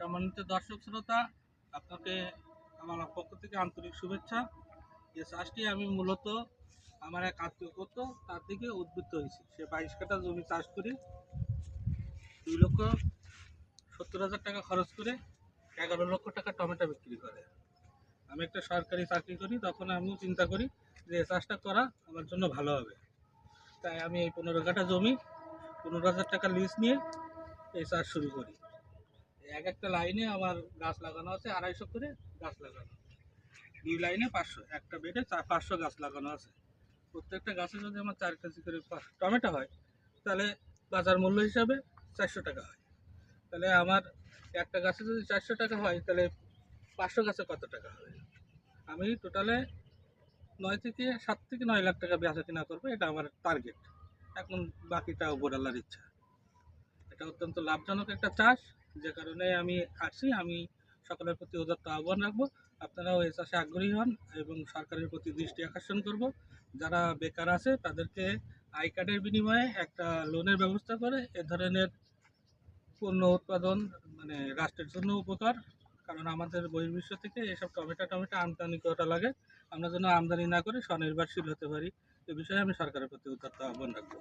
সম্মানিত দর্শক শ্রোতা, আপনাকে আমার পক্ষ থেকে আন্তরিক শুভেচ্ছা। এই চাষটি আমি মূলত আমার এক আত্মীয় করতো, তার দিকে উদ্বুদ্ধ হয়েছি। সে 22 কাঠা জমি চাষ করে 2,70,000 টাকা খরচ করে 11 লক্ষ টাকা টমেটো বিক্রি করে। আমি একটা সরকারি চাকরি করি, তখন আমিও চিন্তা করি যে এই চাষটা করা আমার জন্য ভালো হবে। তাই আমি এই 15 কাঠা জমি 15,000 টাকা লিজ নিয়ে এই চাষ শুরু করি। এক একটা লাইনে আমার গাছ লাগানো আছে 250 করে গাছ লাগানো, 2 লাইনে 500, একটা বেডে 500 গাছ লাগানো আছে। প্রত্যেকটা গাছে যদি আমার 4 কেজি করে টমেটো হয়, তাহলে বাজার মূল্য হিসাবে 400 টাকা হয়। তাহলে আমার একটা গাছে যদি 400 টাকা হয়, তাহলে 500 গাছে কত টাকা হবে? আমি টোটালে 7 থেকে 9 লাখ টাকা বেচা কিনা করবো, এটা আমার টার্গেট। এখন বাকিটা উপরওয়ালার ইচ্ছা। এটা অত্যন্ত লাভজনক একটা চাষ, যে কারণে আমি আসছি। আমি সকলের প্রতি উদাত্ত আহ্বান রাখবো, আপনারাও এই চাষে আগ্রহী হন এবং সরকারের প্রতি দৃষ্টি আকর্ষণ করব। যারা বেকার আছে তাদেরকে আই কার্ডের বিনিময়ে একটা লোনের ব্যবস্থা করে এ ধরনের পণ্য উৎপাদন মানে রাষ্ট্রের জন্য উপকার। কারণ আমাদের বহির্বিশ্ব থেকে এসব টমেটো আমদানি করা লাগে, আমরা যেন আমদানি না করে স্বনির্ভরশীল হতে পারি। এ বিষয়ে আমি সরকারের প্রতি উদাত্ত আহ্বান রাখবো।